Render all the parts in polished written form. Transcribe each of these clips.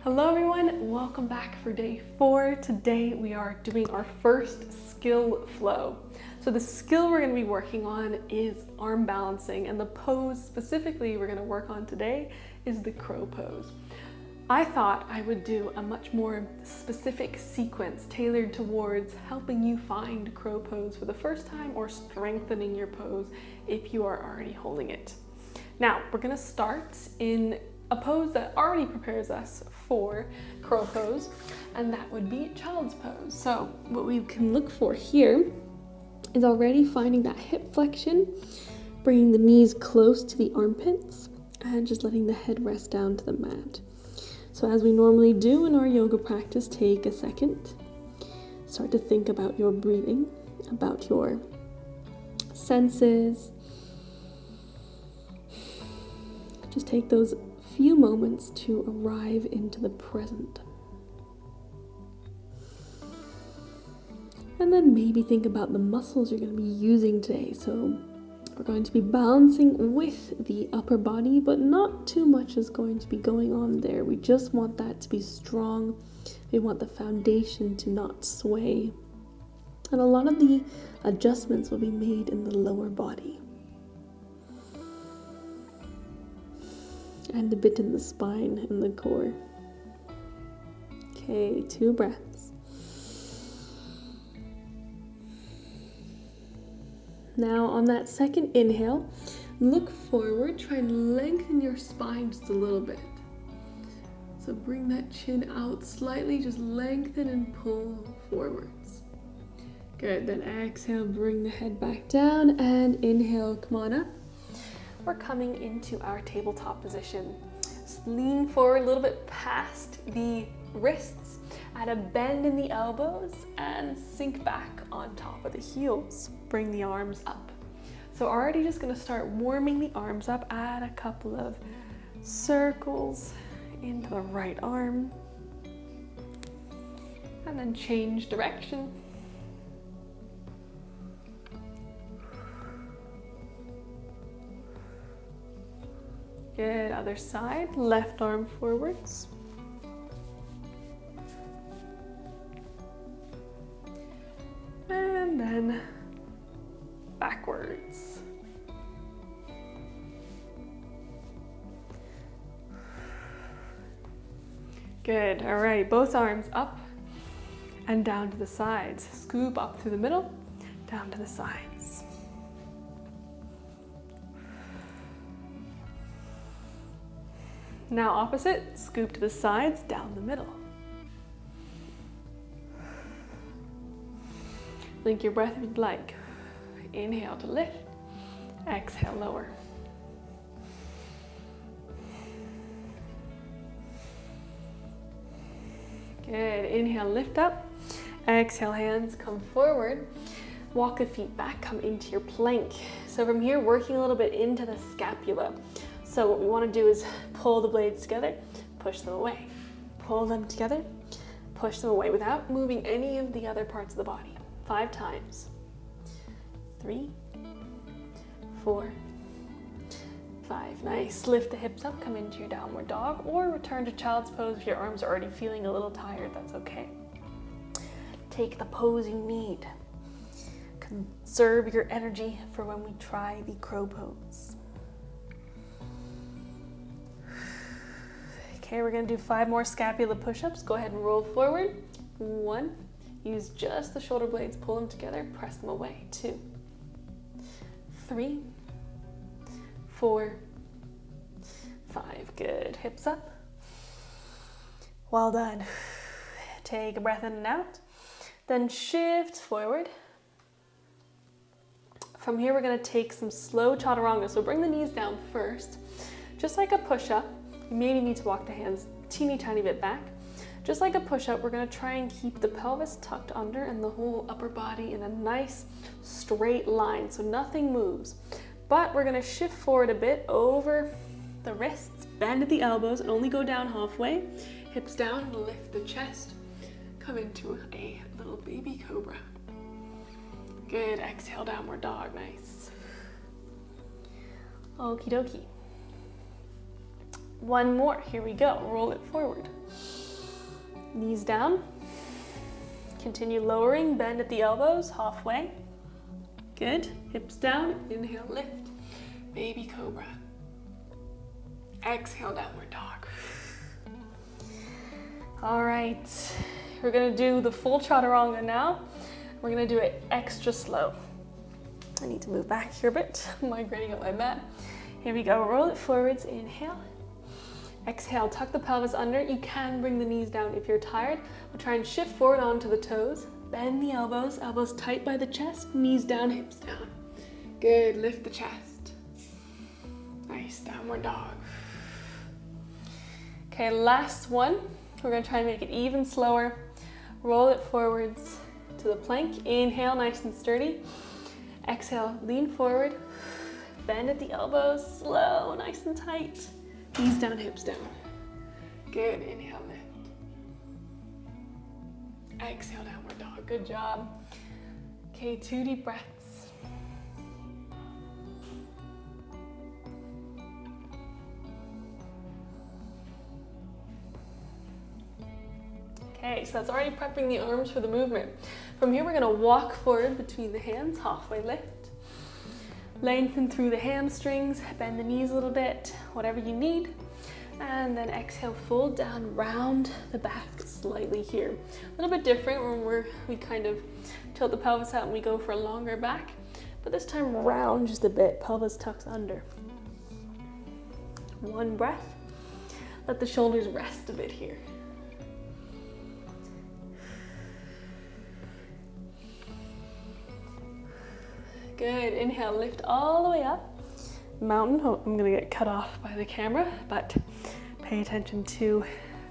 Hello everyone, welcome back for day 4. Today we are doing our first skill flow. So the skill we're going to be working on is arm balancing, and the pose specifically we're going to work on today is the crow pose. I thought I would do a much more specific sequence tailored towards helping you find crow pose for the first time or strengthening your pose if you are already holding it. Now we're going to start in a pose that already prepares us for crow pose, and that would be child's pose. So what we can look for here is already finding that hip flexion, bringing the knees close to the armpits, and just letting the head rest down to the mat. So as we normally do in our yoga practice, take a second, start to think about your breathing, about your senses. Just take those few moments to arrive into the present. And then maybe think about the muscles you're going to be using today. So we're going to be balancing with the upper body, but not too much is going to be going on there. We just want that to be strong. We want the foundation to not sway. And a lot of the adjustments will be made in the lower body. And a bit in the spine and the core. Okay, 2 breaths. Now on that second inhale, look forward, try and lengthen your spine just a little bit. So bring that chin out slightly, just lengthen and pull forwards. Good, then exhale, bring the head back down, and inhale, come on up. We're coming into our tabletop position. Just lean forward a little bit past the wrists, add a bend in the elbows, and sink back on top of the heels. Bring the arms up. So already just gonna start warming the arms up, add a couple of circles into the right arm, and then change direction. Good, other side, left arm forwards. And then backwards. Good, all right, both arms up and down to the sides. Scoop up through the middle, down to the sides. Now opposite, scoop to the sides, down the middle. Link your breath if you'd like. Inhale to lift, exhale, lower. Good, inhale, lift up. Exhale, hands come forward. Walk the feet back, come into your plank. So from here, working a little bit into the scapula. So what we want to do is pull the blades together, push them away. Pull them together, push them away without moving any of the other parts of the body. 5 times. 3, 4, 5. Nice. Lift the hips up, come into your downward dog, or return to child's pose if your arms are already feeling a little tired, that's okay. Take the pose you need. Conserve your energy for when we try the crow pose. Okay, we're gonna do 5 more scapula push-ups. Go ahead and roll forward. 1, use just the shoulder blades, pull them together, press them away. 2, 3, 4, 5. Good, hips up. Well done. Take a breath in and out. Then shift forward. From here, we're gonna take some slow chaturanga. So bring the knees down first, just like a push-up. You maybe need to walk the hands a teeny tiny bit back. Just like a push-up, we're gonna try and keep the pelvis tucked under and the whole upper body in a nice straight line, so nothing moves. But we're gonna shift forward a bit over the wrists, bend at the elbows, and only go down halfway. Hips down, lift the chest, come into a little baby cobra. Good, exhale, downward dog, nice. Okie dokie. 1 more, here we go, roll it forward. Knees down. Continue lowering, bend at the elbows, halfway. Good. Hips down, inhale, lift. Baby cobra. Exhale, downward dog. All right, we're gonna do the full chaturanga now. We're gonna do it extra slow. I need to move back here a bit. I'm migrating up my mat. Here we go, roll it forwards, inhale. Exhale, tuck the pelvis under. You can bring the knees down if you're tired. We'll try and shift forward onto the toes. Bend the elbows, elbows tight by the chest, knees down, hips down. Good, lift the chest. Nice, downward dog. Okay, last one. We're gonna try and make it even slower. Roll it forwards to the plank. Inhale, nice and sturdy. Exhale, lean forward. Bend at the elbows, slow, nice and tight. Knees down, hips down. Good, inhale, lift. Exhale, downward dog, good job. Okay, 2 deep breaths. Okay, so that's already prepping the arms for the movement. From here, we're gonna walk forward between the hands, halfway lift. Lengthen through the hamstrings, bend the knees a little bit, whatever you need. And then exhale, fold down, round the back slightly here. A little bit different when we kind of tilt the pelvis out and we go for a longer back. But this time round just a bit, pelvis tucks under. 1 breath. Let the shoulders rest a bit here. Good, inhale, lift all the way up. Mountain, oh, I'm gonna get cut off by the camera, but pay attention to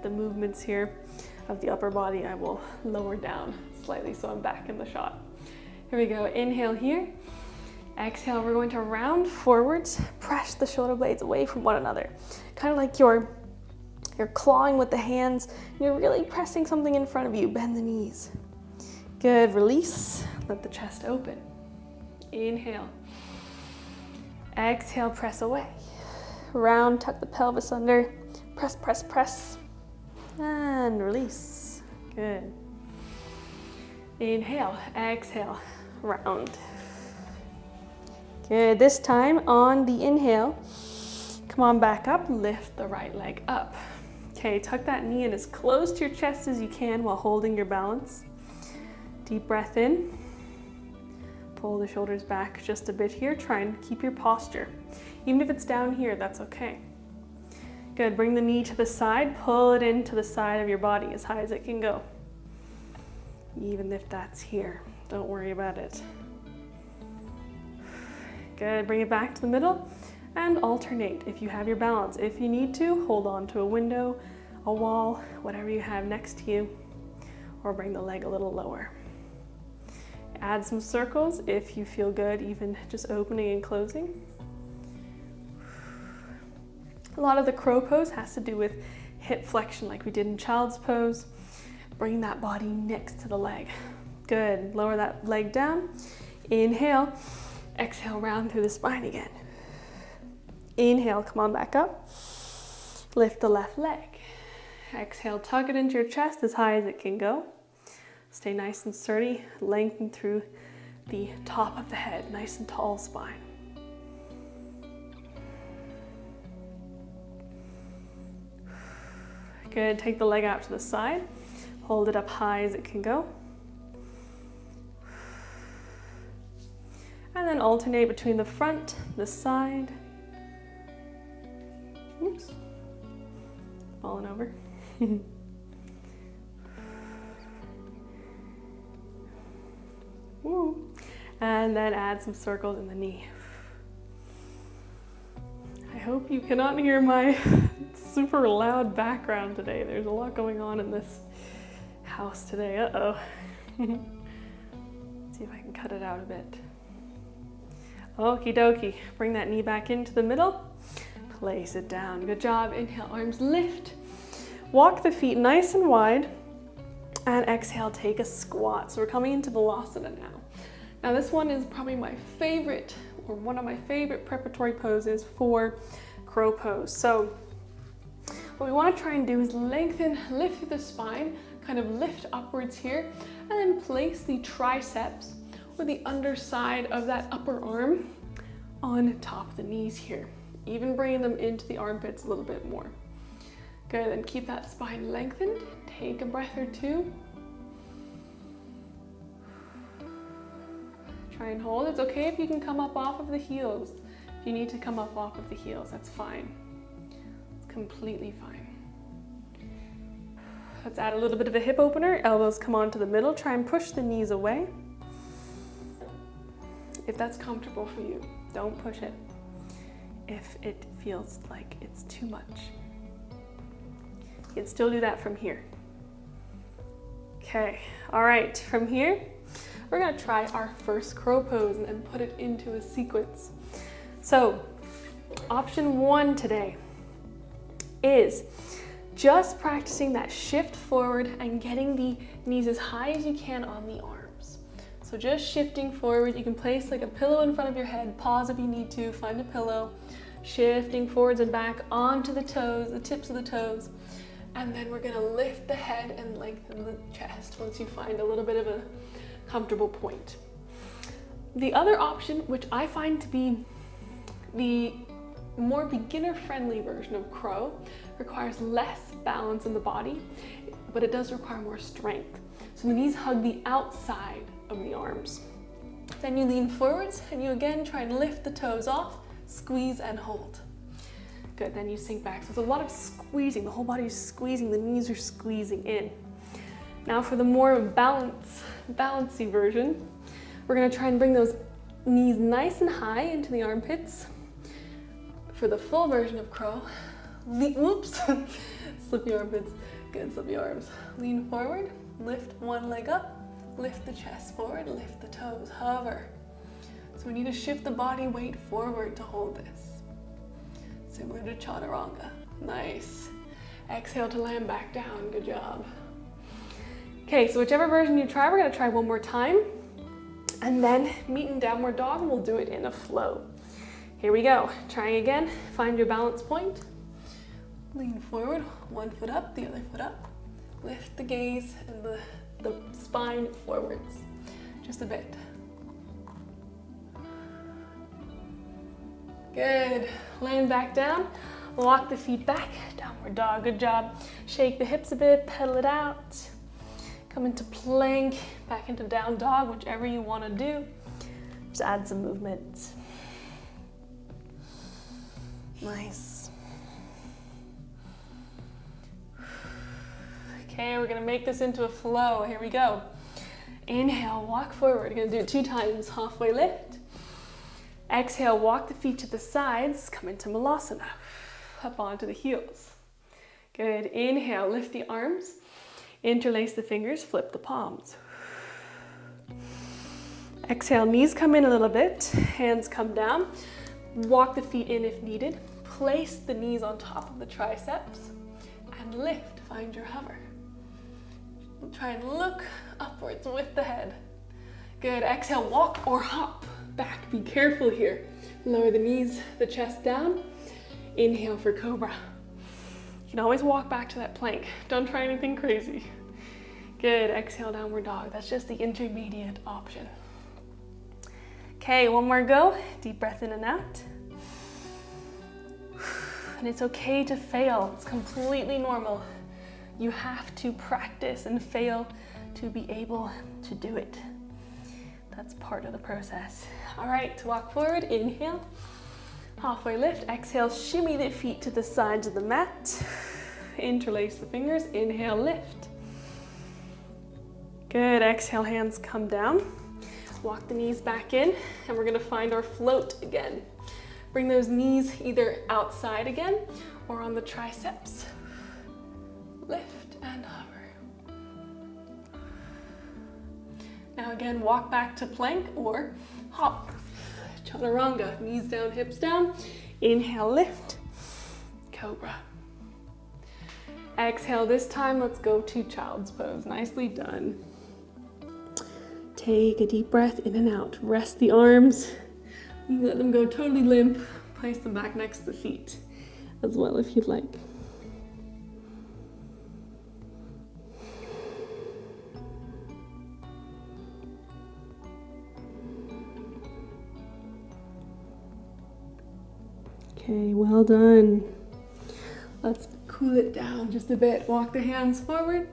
the movements here of the upper body. I will lower down slightly so I'm back in the shot. Here we go, inhale here. Exhale, we're going to round forwards, press the shoulder blades away from one another. Kind of like you're clawing with the hands, and you're really pressing something in front of you. Bend the knees. Good, release, let the chest open. Inhale. Exhale, press away. Round, tuck the pelvis under. Press, press, press. And release. Good. Inhale, exhale, round. Good, this time on the inhale, come on back up, lift the right leg up. Okay, tuck that knee in as close to your chest as you can while holding your balance. Deep breath in. Pull the shoulders back just a bit here. Try and keep your posture. Even if it's down here, that's okay. Good, bring the knee to the side, pull it into the side of your body as high as it can go. Even if that's here, don't worry about it. Good, bring it back to the middle and alternate if you have your balance. If you need to, hold on to a window, a wall, whatever you have next to you, or bring the leg a little lower. Add some circles if you feel good, even just opening and closing. A lot of the crow pose has to do with hip flexion like we did in child's pose. Bring that body next to the leg. Good, lower that leg down. Inhale, exhale, round through the spine again. Inhale, come on back up. Lift the left leg. Exhale, tuck it into your chest as high as it can go. Stay nice and sturdy, lengthen through the top of the head, nice and tall spine. Good, take the leg out to the side, hold it up high as it can go. And then alternate between the front, the side. Oops, falling over. Woo. And then add some circles in the knee. I hope you cannot hear my super loud background today. There's a lot going on in this house today. Uh-oh. See if I can cut it out a bit. Okie dokie. Bring that knee back into the middle. Place it down. Good job. Inhale, arms lift. Walk the feet nice and wide. And exhale, take a squat. So we're coming into Balasana now. Now this one is probably my favorite, or one of my favorite preparatory poses for crow pose. So What we want to try and do is lengthen, lift through the spine, kind of lift upwards here, and then place the triceps or the underside of that upper arm on top of the knees here, even bringing them into the armpits a little bit more. Good, then keep that spine lengthened. Take a breath or two. Try and hold. It's okay if you can come up off of the heels. If you need to come up off of the heels, that's fine. It's completely fine. Let's add a little bit of a hip opener. Elbows come onto the middle. Try and push the knees away. If that's comfortable for you, don't push it. If it feels like it's too much, you can still do that from here. Okay, all right, from here, we're gonna try our first crow pose and then put it into a sequence. So, option 1 today is just practicing that shift forward and getting the knees as high as you can on the arms. So just shifting forward, you can place like a pillow in front of your head, pause if you need to, find a pillow, shifting forwards and back onto the toes, the tips of the toes, and then we're gonna lift the head and lengthen the chest once you find a little bit of a comfortable point. The other option, which I find to be the more beginner-friendly version of crow, requires less balance in the body, but it does require more strength. So the knees hug the outside of the arms. Then you lean forwards and you again try and lift the toes off, squeeze and hold. Good, then you sink back. So there's a lot of squeezing, the whole body is squeezing, the knees are squeezing in. Now for the more bouncy version, we're gonna try and bring those knees nice and high into the armpits. For the full version of crow, whoops, slip your armpits, good, slip your arms. Lean forward, lift one leg up, lift the chest forward, lift the toes, hover. So we need to shift the body weight forward to hold this. Similar to Chaturanga, nice. Exhale to land back down, good job. Okay, so whichever version you try, we're gonna try one more time, and then meet in downward dog, and we'll do it in a flow. Here we go, trying again, find your balance point. Lean forward, one foot up, the other foot up. Lift the gaze and the spine forwards, just a bit. Good, land back down, walk the feet back, downward dog, good job. Shake the hips a bit, pedal it out. Come into plank, back into down dog, whichever you wanna do. Just add some movement. Nice. Okay, we're gonna make this into a flow. Here we go. Inhale, walk forward. We're gonna do it 2 times, halfway lift. Exhale, walk the feet to the sides, come into Malasana. Up onto the heels. Good, inhale, lift the arms, interlace the fingers, flip the palms. Exhale, knees come in a little bit, hands come down. Walk the feet in if needed. Place the knees on top of the triceps and lift, find your hover. Try and look upwards with the head. Good, exhale, walk or hop back. Be careful here. Lower the knees, the chest down. Inhale for cobra. You can always walk back to that plank. Don't try anything crazy. Good, exhale, downward dog. That's just the intermediate option. Okay, one more go. Deep breath in and out. And it's okay to fail. It's completely normal. You have to practice and fail to be able to do it. That's part of the process. All right, to walk forward, inhale. Halfway lift, exhale, shimmy the feet to the sides of the mat. Interlace the fingers, inhale, lift. Good, exhale, hands come down. Walk the knees back in, and we're gonna find our float again. Bring those knees either outside again or on the triceps. Lift and hover. Now again, walk back to plank or hop. Chaturanga, knees down, hips down. Inhale, lift, cobra. Exhale, this time let's go to child's pose. Nicely done. Take a deep breath in and out. Rest the arms. You can let them go totally limp. Place them back next to the feet as well if you'd like. Okay, well done. Let's cool it down just a bit. Walk the hands forward,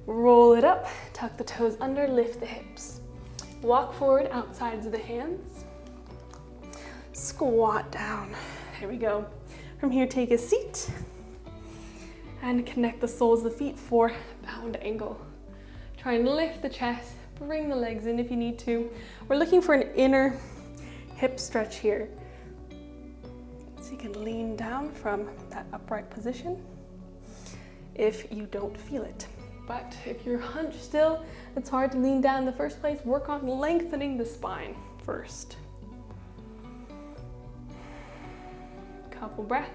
roll it up, tuck the toes under, lift the hips. Walk forward, outsides of the hands. Squat down. Here we go. From here, take a seat and connect the soles of the feet for bound angle. Try and lift the chest, bring the legs in if you need to. We're looking for an inner hip stretch here. So you can lean down from that upright position if you don't feel it. But if you're hunched still, it's hard to lean down in the first place. Work on lengthening the spine first. Couple breaths.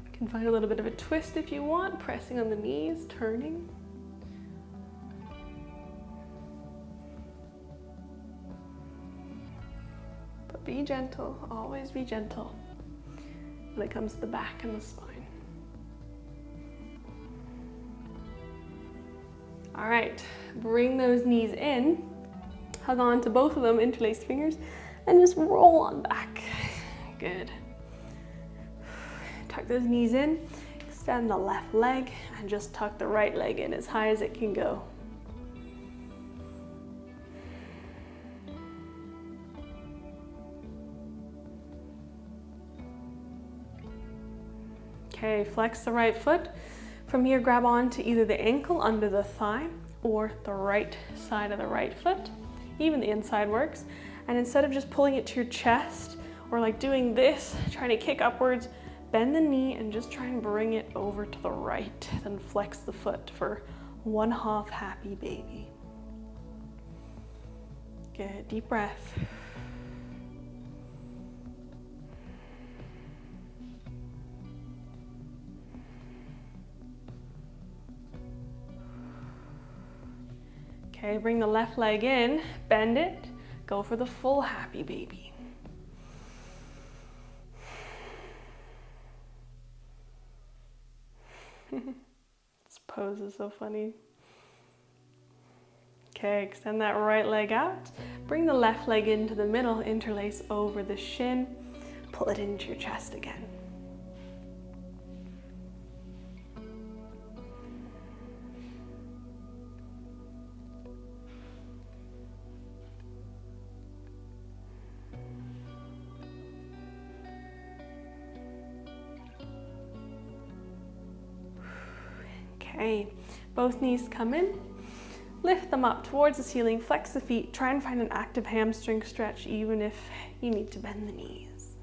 You can find a little bit of a twist if you want, pressing on the knees, turning. But be gentle, always be gentle when it comes to the back and the spine. All right, bring those knees in, hug on to both of them, interlaced fingers, and just roll on back. Good. Tuck those knees in, extend the left leg, and just tuck the right leg in as high as it can go. Okay, flex the right foot. From here, grab on to either the ankle under the thigh or the right side of the right foot. Even the inside works. And instead of just pulling it to your chest or like doing this, trying to kick upwards, bend the knee and just try and bring it over to the right. Then flex the foot for 1/2 happy baby. Good, deep breath. Okay, bring the left leg in, bend it, go for the full happy baby. This pose is so funny. Okay, extend that right leg out. Bring the left leg into the middle, interlace over the shin, pull it into your chest again. Okay, both knees come in, lift them up towards the ceiling, flex the feet, try and find an active hamstring stretch even if you need to bend the knees.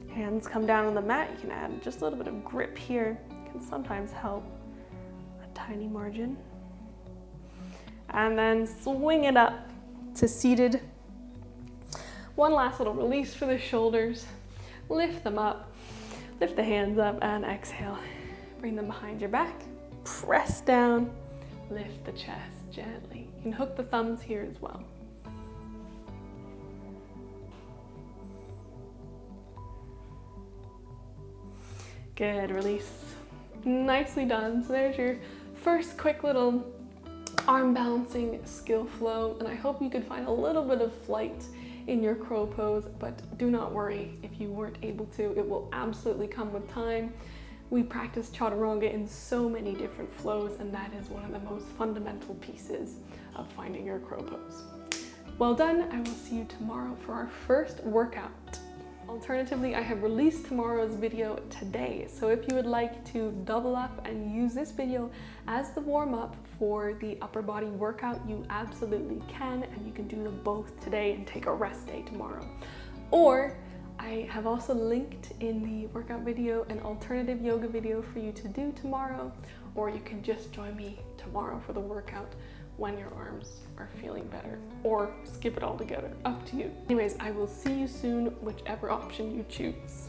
Hands come down on the mat, you can add just a little bit of grip here, it can sometimes help a tiny margin. And then swing it up to seated. One last little release for the shoulders, lift them up, lift the hands up and exhale. Bring them behind your back. Press down, lift the chest gently. You can hook the thumbs here as well. Good, release. Nicely done. So there's your first quick little arm balancing skill flow, and I hope you could find a little bit of flight in your crow pose, but do not worry if you weren't able to. It will absolutely come with time. We practice Chaturanga in so many different flows, and that is one of the most fundamental pieces of finding your crow pose. Well done. I will see you tomorrow for our first workout. Alternatively, I have released tomorrow's video today, so if you would like to double up and use this video as the warm-up for the upper body workout, you absolutely can, and you can do them both today and take a rest day tomorrow. Or I have also linked in the workout video an alternative yoga video for you to do tomorrow, or you can just join me tomorrow for the workout when your arms are feeling better, or skip it all together, up to you. Anyways, I will see you soon, whichever option you choose.